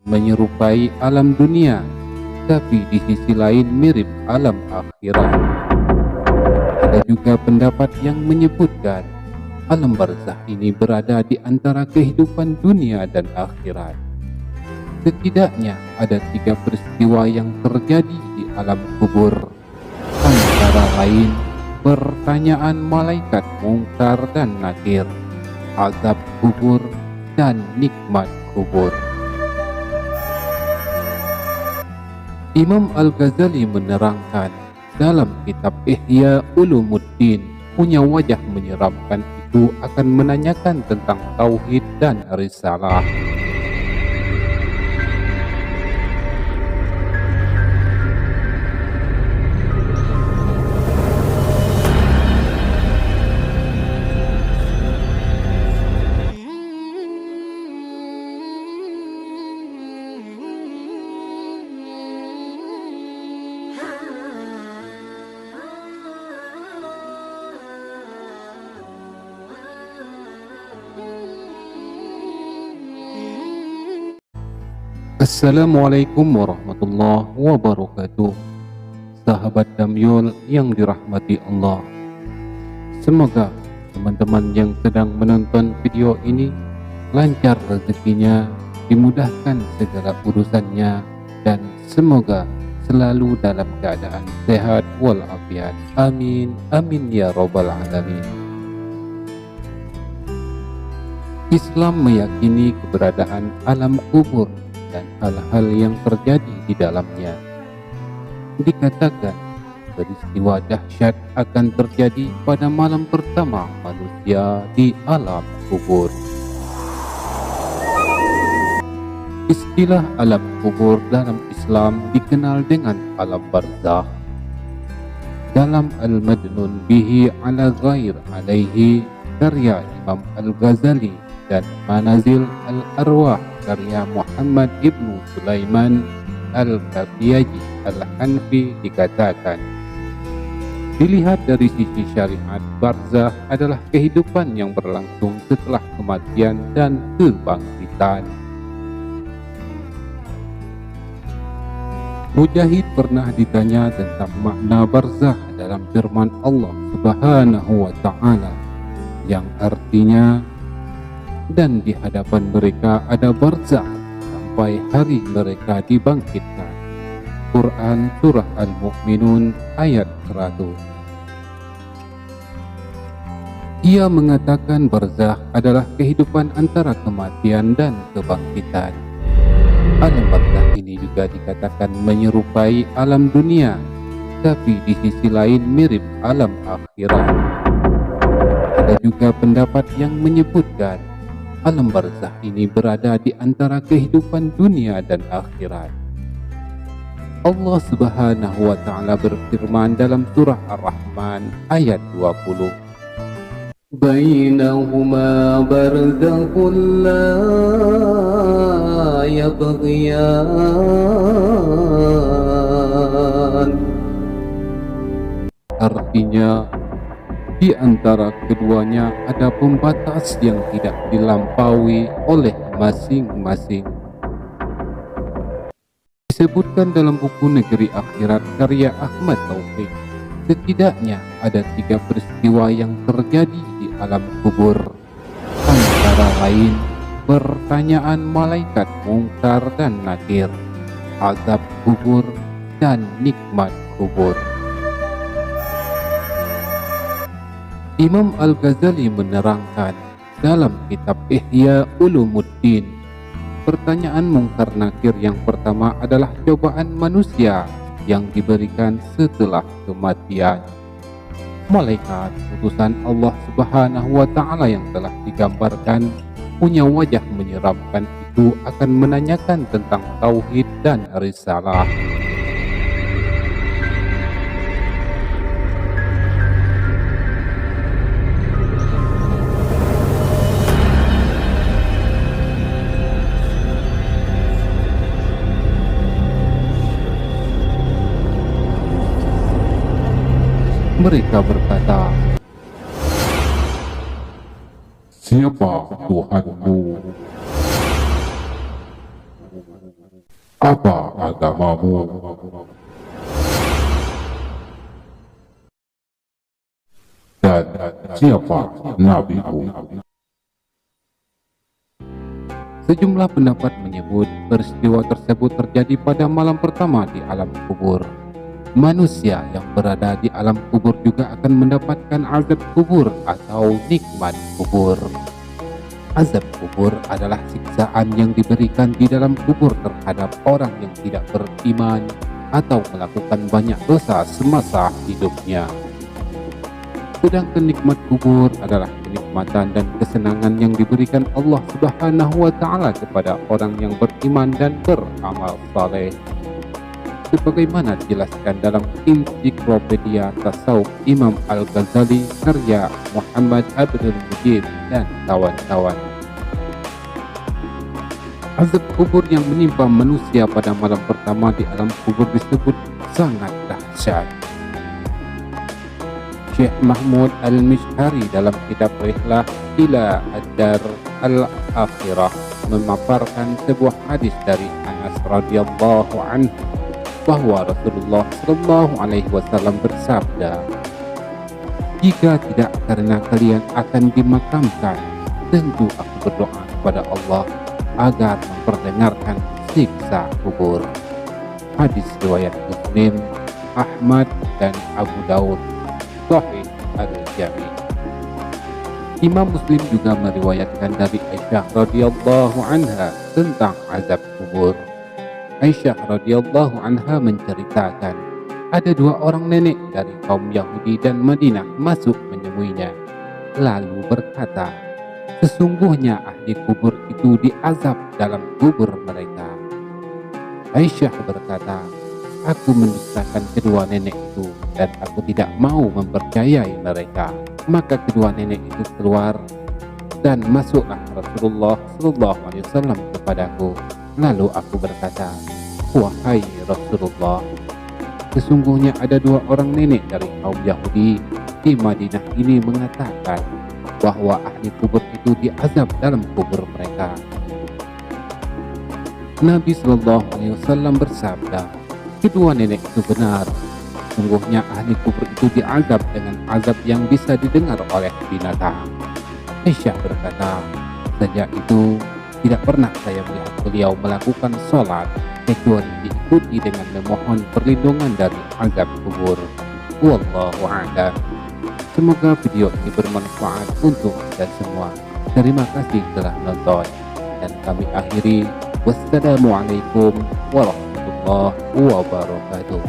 menyerupai alam dunia, tapi di sisi lain mirip alam akhirat. Ada juga pendapat yang menyebutkan alam barzakh ini berada di antara kehidupan dunia dan akhirat. Setidaknya ada 3 peristiwa yang terjadi di alam kubur, antara lain pertanyaan malaikat Mungkar dan Nakir, azab kubur, dan nikmat kubur. Imam Al-Ghazali menerangkan dalam kitab Ihya Ulumuddin, punya wajah menyeramkan itu akan menanyakan tentang tauhid dan risalah. Assalamualaikum warahmatullahi wabarakatuh. Sahabat Damyul yang dirahmati Allah, semoga teman-teman yang sedang menonton video ini lancar rezekinya, dimudahkan segala urusannya, dan semoga selalu dalam keadaan sehat walafiat. Amin, amin ya robbal alamin. Islam meyakini keberadaan alam kubur dan hal-hal yang terjadi di dalamnya. Dikatakan peristiwa dahsyat akan terjadi pada malam pertama manusia di alam kubur. Istilah alam kubur dalam Islam dikenal dengan alam barzakh. Dalam Al-Madnun bihi ala ghair alaihi karya Imam Al-Ghazali dan Manazil Al-Arwah karya Muhammad ibnu Sulaiman Al-Kafiyaji Al-Hanfi dikatakan, dilihat dari sisi syariat, barzakh adalah kehidupan yang berlangsung setelah kematian dan kebangkitan. Mujahid pernah ditanya tentang makna barzakh dalam firman Allah Subhanahu wa Ta'ala, yang artinya, dan di hadapan mereka ada barzakh sampai hari mereka dibangkitkan. Quran Surah Al-Mu'minun ayat 100. Ia mengatakan barzakh adalah kehidupan antara kematian dan kebangkitan. Alam barzakh ini juga dikatakan menyerupai alam dunia, tapi di sisi lain mirip alam akhirat. Ada juga pendapat yang menyebutkan alam barzakh ini berada di antara kehidupan dunia dan akhirat. Allah Subhanahu wa Ta'ala berfirman dalam surah Ar-Rahman ayat 20, Bainahuma barzakhun la yabghiyan. Artinya, di antara keduanya ada pembatas yang tidak dilampaui oleh masing-masing. Disebutkan dalam buku Negeri Akhirat karya Ahmad Taufik, setidaknya ada 3 peristiwa yang terjadi di alam kubur, antara lain pertanyaan malaikat Mungkar dan Nakir, azab kubur, dan nikmat kubur. Imam Al-Ghazali menerangkan dalam kitab Ihya Ulumuddin, pertanyaan Mungkar Nakir yang pertama adalah cobaan manusia yang diberikan setelah kematian. Malaikat utusan Allah Subhanahu wa Ta'ala yang telah digambarkan punya wajah menyeramkan itu akan menanyakan tentang tauhid dan risalah. Mereka berkata, "Siapa Tuhanmu?" Apa agamamu? Dan siapa nabimu? Sejumlah pendapat menyebut peristiwa tersebut terjadi pada malam pertama di alam kubur. Manusia yang berada di alam kubur juga akan mendapatkan azab kubur atau nikmat kubur. Azab kubur adalah siksaan yang diberikan di dalam kubur terhadap orang yang tidak beriman atau melakukan banyak dosa semasa hidupnya. Sedangkan nikmat kubur adalah kenikmatan dan kesenangan yang diberikan Allah Subhanahu wa Ta'ala kepada orang yang beriman dan beramal saleh. Sebagaimana dijelaskan dalam Ensiklopedia Tasawuf Imam Al-Ghazali karya Muhammad Abdul Mujib dan kawan-kawan. Azab kubur yang menimpa manusia pada malam pertama di alam kubur disebut sangat dahsyat. Syekh Mahmud Al-Mish'ari dalam kitab Rihlah ila Ad-Dar Al-Akhirah memaparkan sebuah hadis dari Anas radhiyallahu anhu bahwa Rasulullah sallallahu alaihi wasallam bersabda, "Jika tidak karena kalian akan dimakamkan, tentu aku berdoa kepada Allah agar memperdengarkan siksa kubur." Hadis riwayat Muslim, Ahmad dan Abu Daud, Sahih Al-Jami. Imam Muslim juga meriwayatkan dari Aisyah radhiyallahu anha tentang azab kubur. Aisyah radhiyallahu anha menceritakan, ada dua orang nenek dari kaum Yahudi dan Madinah masuk menemuinya, lalu berkata, sesungguhnya ahli kubur itu diazab dalam kubur mereka. Aisyah berkata, aku mendustakan kedua nenek itu dan aku tidak mau mempercayai mereka. Maka kedua nenek itu keluar dan masuklah Rasulullah sallallahu alaihi wasallam kepadaku. Lalu aku berkata, wahai Rasulullah, sesungguhnya ada dua orang nenek dari kaum Yahudi di Madinah ini mengatakan bahwa ahli kubur itu diazab dalam kubur mereka. Nabi sallallahu alaihi wasallam bersabda, kedua nenek itu benar. Sungguhnya ahli kubur itu diazab dengan azab yang bisa didengar oleh binatang. Aisyah berkata, sejak itu tidak pernah saya melihat beliau melakukan sholat kecuali diikuti dengan memohon perlindungan dari azab kubur. Wallahu a'lam. Semoga video ini bermanfaat untuk kita semua. Terima kasih telah nonton dan kami akhiri. Wassalamualaikum warahmatullahi wabarakatuh.